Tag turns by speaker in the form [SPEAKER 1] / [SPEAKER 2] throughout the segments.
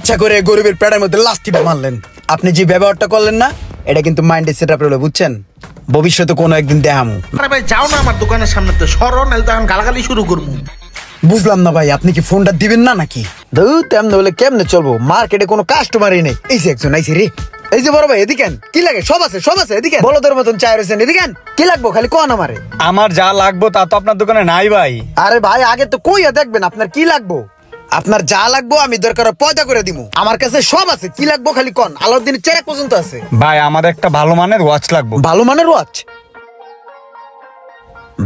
[SPEAKER 1] ইচ্ছা করে গরিবের পেটের মধ্যে লাস্টিটা মারলেন। আপনি যে ব্যবহারটা করলেন না, এটা কিন্তু মাইন্ডে সেট আপ রইল, বুঝছেন? ভবিষ্যতে কোনো একদিন দেখামু।
[SPEAKER 2] আরে ভাই যাও না আমার দোকানের সামনেতে, সরো নাহলে তখন গালাগালি শুরু করবো।
[SPEAKER 1] বুঝলাম না ভাই, আপনি কি ফোনটা দিবেন না নাকি? তেমন হলে কেমনে চলবো? মার্কেটে কোনো কাস্টমারই নেই। এই যে একজন আইছে রে, এই যে বড় ভাই, এদিকেন। কি লাগে? সব আছে, সব আছে, এদিকেন। বলদের মতন চায় রয়েছেন, এদিকেন। কি লাগবো খালি কোন আমারে?
[SPEAKER 3] আমার যা লাগবো তা তো আপনার দোকানে নাই ভাই।
[SPEAKER 1] আরে ভাই আগে তো কইয়া দেখবেন আপনার কি লাগবো। আপনার যা লাগবো আমি দরকার পয়দা করে দিমু। আমার কাছে সব আছে, কি লাগবো খালি কোন। আলাউদ্দিনের চেরাক পর্যন্ত আছে।
[SPEAKER 3] ভাই আমার একটা ভালো মানের ওয়াচ লাগবো।
[SPEAKER 1] ভালো মানের ওয়াচ?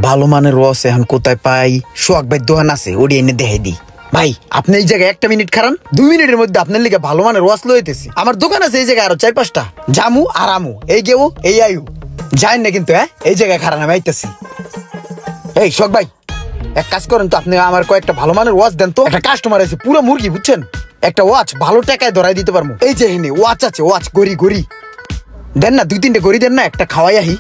[SPEAKER 1] ভালো মানের ওয়াচ এখন কোথায় পাই? সোহাগ ভাই দোকান আছে, ওডি এনে দেখাই দি। ভাই আপনি এই জায়গায় 1 মিনিট খারান, 2 মিনিটের মধ্যে আপনার লিগে ভালো মানের ওয়াচ লইতেছি। আমার দোকান আছে এই জায়গায় আরো 4-5টা। জামু আর আমু, এই গেউ এই আয়ু যাই না কিন্তু। এই জায়গায় খারান, আমি আইতেছি। এই সোহাগ ভাই এক কাজ করেন তো, আপনি আমার কয়েকটা ভালো মানের ওয়াচ দেন তো। একটা কাস্টমার আছে পুরো মুরগি, বুঝছেন? একটা ওয়াচ ভালো টাকায় ধরাই দিতে পারবো। এই যে এনে ওয়াচ আছে, ওয়াচ গড়ি গড়ি দেন না, 2-3টে গড়ি দেন না, একটা খাওয়াই আহি।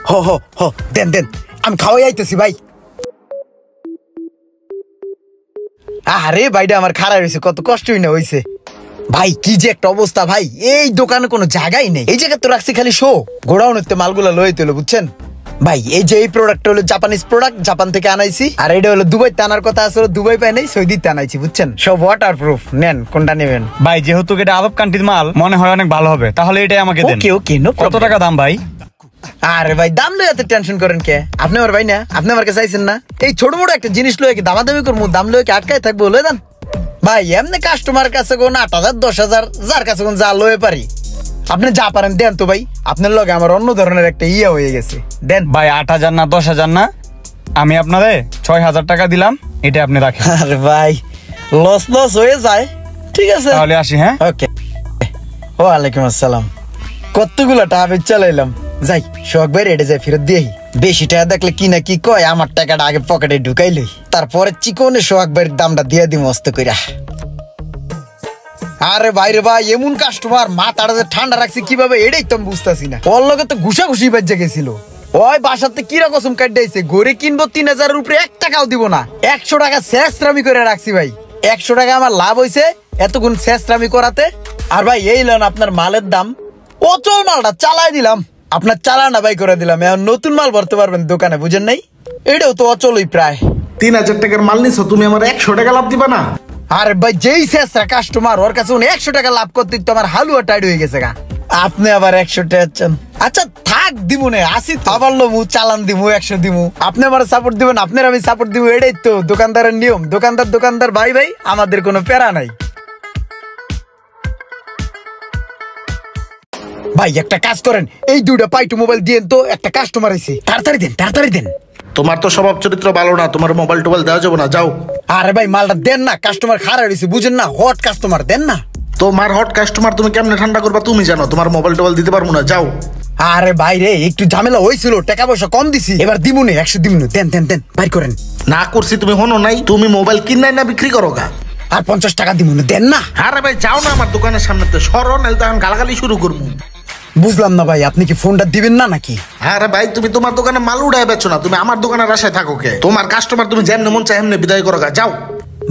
[SPEAKER 1] হ দেন দেন, আমি খাওয়াই আইতেছি ভাই। আরে ভাইটা আমার খারাপ হয়েছে, কত কষ্টই না হয়েছে। ভাই কি যে একটা অবস্থা ভাই, এই দোকানে কোনো জায়গাই নেই। এই জায়গা তো রাখছি খালি শো, গোডাউন হতে মালগুলা লইতে হলো, বুঝছেন ভাই? এই যে এই প্রোডাক্টটা হলো জাপানিজ প্রোডাক্ট, জাপান থেকে আনাইছি। আর এটা হলো দুবাইতে আনার কথা আসলে, দুবাই পাই নাই, সৌদিতে আনাইছি, বুঝছেন? সব ওয়াটার প্রুফ। নেন, কোনটা নেবেন?
[SPEAKER 3] ভাই যেহেতু এটা আরব কান্ট্রির মাল, মনে হয় অনেক ভালো হবে, তাহলে এটাই আমাকে দেন।
[SPEAKER 1] ওকে
[SPEAKER 3] কত টাকা দাম ভাই?
[SPEAKER 1] আরে ভাই দাম লয়ে এত টেনশন করেন কে? আপনি আমার ভাই না, আপনি আমার কাছে চাইছেন না। এই ছোট মোটো একটা জিনিস লয়ে কি দামাদামি করবো? দাম লয়ে কি আটকায় থাকবো? লয়ে দেন ভাই। এমনি কাস্টমার কাছে কোন 8,000 10,000 যার কাছে কোন যা লয়ে পারি, আপনি যা পারেন দেন তো ভাই। আপনার লগে আমার অন্য ধরনের একটা ইয়ে হয়ে গেছে, দেন
[SPEAKER 3] ভাই। 8,000 না 10,000 না, আমি আপনারে 6,000 টাকা দিলাম, এটা আপনি রাখেন।
[SPEAKER 1] আরে ভাই লস হয়ে যায়, ঠিক আছে
[SPEAKER 3] তাহলে আসি। হ্যাঁ
[SPEAKER 1] ওকে। ওয়ালাইকুম আসসালাম। কতগুলো টাকা চালাইলাম, যাই শখ ভাই রেডে যাই, ফেরত দিয়ে। বেশি টাকা দেখলে কি না কি কয়, আমার টাকাটা আগে পকেটে ঢুকাইলই, তারপরে চিকনে সোহাগ ভাইয়ের দামটা দিয়ে দিই মস্ত কইরা। আরে ভাই রে ভাই, এমন কাস্টমার, মাথাটা যে ঠান্ডা রাখছি কিভাবে এটাই তো আমি বুঝতেছি না। ওর লগে তো ঘুষাঘুষি বাজে গেছিল। ওই বাসাতে কিরা কসম কাটাইছে, গড়ে কিনবো 3,000-এর উপরে 1 টাকাও দিব না। 100 টাকা শেষরামি করে রাখছি ভাই। 100 টাকা আমার লাভ হয়েছে এতক্ষণ শেষরামি করাতে। আর ভাই এই লন আপনার মালের দাম, অচল মালটা চালাই দিলাম, আপনার চালানা ভাই করে দিলাম। এখন নতুন মাল ভরতে পারবেন দোকানে, বুঝেন নাই? এটাও তো অচলই প্রায়।
[SPEAKER 2] 3,000 টাকার মাল নিছো, তুমি আমার 100 টাকা লাভ দিবা না?
[SPEAKER 1] আরে ভাই যেই শেষরা কাস্টমার, ওর কাছে 100 টাকা লাভ করতে তো আমার হালুয়া টাইট হয়ে গেছে গা। আপনি আবার 100 টাকা চান? আচ্ছা থাক, দিব না, আসি তো। আবার লমু চালান দিমু, 100 দিমু। আপনি আমার সাপোর্ট দিবেন, আপনার আমি সাপোর্ট দিব, এটাই তো দোকানদারের নিয়ম। দোকানদার ভাই ভাই, আমাদের কোনো প্যারা নাই। ভাই একটা কাজ করেন, এই 2টা পাইটু মোবাইল দিয়েন তো, একটা কাস্টমার আইছে, তাড়াতাড়ি দেন।
[SPEAKER 2] তোমার তো স্বভাব চরিত্র ভালো না, তোমার মোবাইল টোবাইল দেওয়া যাবে না, যাও।
[SPEAKER 1] আরে ভাই মালটা দেন না, কাস্টমার খারাপ হয়েছে, বুঝেন না? হট কাস্টমার দেন না।
[SPEAKER 2] তোমার হট কাস্টমার তুমি কেমনে ঠান্ডা করবা তুমি জানো, তোমার মোবাইল টোবাইল দিতে পারবো না, যাও।
[SPEAKER 1] আরে ভাই রে, একটু ঝামেলা হয়েছিল, টাকা পয়সা কম দিছি, এবার দিমুনে 100 দিমুনে। দেন বাইর করেন।
[SPEAKER 2] না করছি তুমি হনো নাই, তুমি মোবাইল কিনাই না বিক্রি করো গা।
[SPEAKER 1] আর 50 টাকা দিমুনে, দেন না।
[SPEAKER 2] আরে ভাই যাও না আমার দোকানের সামনেতে, সরো নাহলে তখন গালাগালি শুরু করবো।
[SPEAKER 1] বুঝলাম না ভাই, আপনি কি ফোনটা দিবেন না নাকি?
[SPEAKER 2] আরে ভাই তুমি তোমার দোকানে মাল উড়াই বেচো না, তুমি আমার দোকানের আশায় থাকো কে? তোমার কাস্টমার তুমি যেমনে মন চাই এমনি বিদায় করো গা, যাও।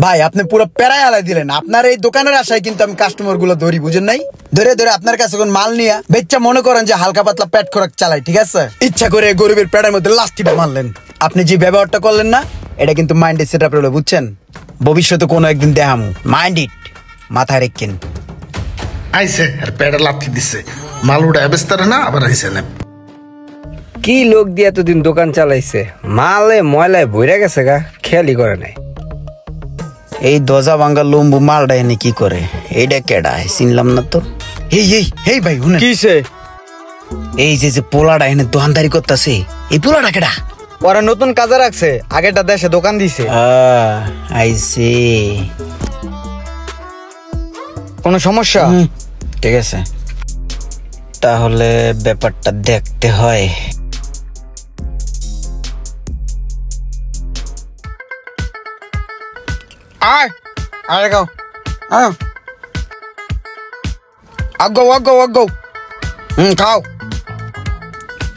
[SPEAKER 1] ভাই আপনি পুরো প্যারায় আলাই দিলেন। আপনার এই দোকানের আশায় কিন্তু আমি কাস্টমার গুলো ধরি, বুঝেন নাই? ধরে আপনার কাছে কোন মাল নিয়া বেচ্চা মনে করেন যে হালকা পাতলা পেট খোরাক চালাই, ঠিক আছে? ইচ্ছা করে গরিবের পেটের মধ্যে লাস্টিটা মারলেন। আপনি যে ব্যবহারটা করলেন না, এটা কিন্তু মাইন্ডে সেট আপ রইল, বুঝছেন? ভবিষ্যতে কোনো একদিন দেখামু, মাইন্ড ইট, মাথায় রেখেন।
[SPEAKER 2] আইসে আর পেটে লাথি দিছে, মাল উড়াই বেচতারে না, আবার আইসে না।
[SPEAKER 4] কি লোক দিয়ে এতদিন দোকান চালাইছে, মালে ময়লায় ভরে গেছে গা, খেয়ালই করে নাই।
[SPEAKER 1] এই দজা ভাঙ্গা লম্বু মালটা এনে কি করে? এইটা কেডা চিনলাম না তো। এই ভাই শুনেন,
[SPEAKER 4] কিসে?
[SPEAKER 1] এই যে পোলাটা এনে দোকানদারি করতেছে, এই পোলাটা কেডা?
[SPEAKER 4] ওরা নতুন কাজে রাখছে, আগেরটা দেশে দোকান দিছে।
[SPEAKER 1] আইসি,
[SPEAKER 4] কোনো সমস্যা?
[SPEAKER 1] ঠিক আছে, তাহলে ব্যাপারটা দেখতে হয়। আরে গাও আগ খাও।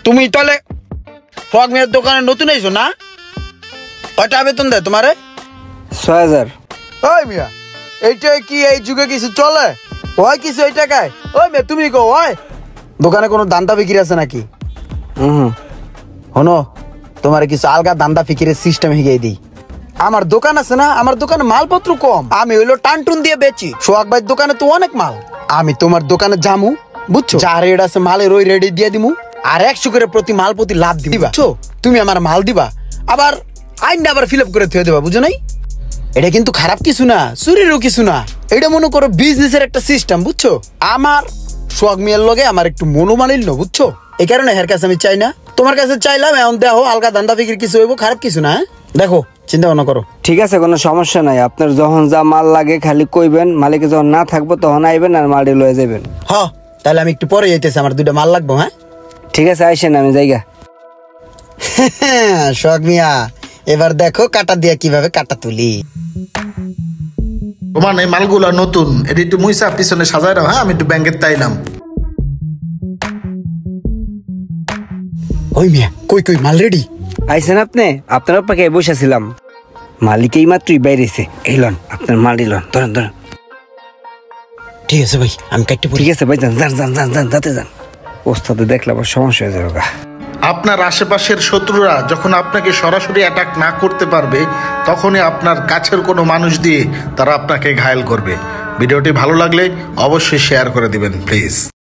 [SPEAKER 1] তুমি তাহলে ফগ মেয়ের দোকানে নতুন আইছো না? কয়টা বেতন দেয় তোমারে?
[SPEAKER 4] 6,000।
[SPEAKER 1] ওই মিয়া, এইটা কি এই যুগে কিছু চলে? ওই কিছু এই টাকায়? ওই মে তুমি কো ওই দোকানে কোনো দান্দা বিক্রি আছে নাকি? হনো তোমার কিছু আলগা দান্দা ফিকিরের সিস্টেম হিগিয়ে দিই। আমার দোকান আছে না, আমার দোকানে মালপত্র কম, আমি হইলো টানটুন দিয়ে বেচি। সোহাগ ভাইয়ের দোকানে তো অনেক মাল। আমি তোমার দোকানে জামু, বুঝছো, যা রেট আছে মালের ওই রেডি দিয়ে দিমু, আর 100 করে প্রতি মাল প্রতি লাভ দিবা। তুমি আমার মাল দিবা, আবার আইনটা আবার ফিল আপ করে থুয়ে দেবা, বুঝো নাই? এটা কিন্তু খারাপ কিছু না, চুরিরও কিছু না, এটা মনে করো বিজনেসের একটা সিস্টেম, বুঝছো। আমার সোহাগ মিয়ার লগে আমার একটু মনোমালিন্য, বুঝছো, এই কারণে হের কাছে আমি চাই না। তোমার কাছে চাইলাম, এখন দেখো আলগা দান্দা ফিকির কিছু হইব, খারাপ কিছু না। দেখো চিন্তা ভাবনা করো।
[SPEAKER 4] ঠিক আছে, কোনো সমস্যা নাই। আপনার যখন যা মাল লাগে খালি কইবেন, মালিকে যখন না থাকবো তখন আইবেন আর মালটি লয়ে যাবেন।
[SPEAKER 1] হ্যাঁ তাহলে আমি একটু পরে যাইতেছি, আমার 2টা মাল লাগবো। হ্যাঁ
[SPEAKER 4] ঠিক আছে, আইসেন, আমি যাইগা।
[SPEAKER 1] সোহাগ মিয়া এবার দেখো কাটা দিয়া কিভাবে কাটা তুলি।
[SPEAKER 2] রোমান এই মালগুলা নতুন, এটা একটু মুইসা পিছনে সাজায় রাখো। হ্যাঁ আমি একটু ব্যাংকের তাইলাম।
[SPEAKER 1] ওই মিয়া কই কই মাল রেডি?
[SPEAKER 4] আইসেন আপনি? আপনার পাকে বসেছিলাম, মালিক এই মাত্রই বাইরেছে। এই লন আপনার মালটি লন, ধরেন ধরেন।
[SPEAKER 1] ঠিক আছে ভাই, আমি কাটতে
[SPEAKER 4] ঠিক আছে ভাই, যান যান যান যান যান, যাতে যান। ওস্তাদে দেখলে আবার সমস্যা হয়ে যাবে গা।
[SPEAKER 2] আপনার আশেপাশের শত্রুরা যখন আপনাকে সরাসরি অ্যাটাক না করতে পারবে, তখনই আপনার কাছের কোনো মানুষ দিয়ে তারা আপনাকে ঘায়েল করবে। ভিডিওটি ভালো লাগলে অবশ্যই শেয়ার করে দিবেন প্লিজ।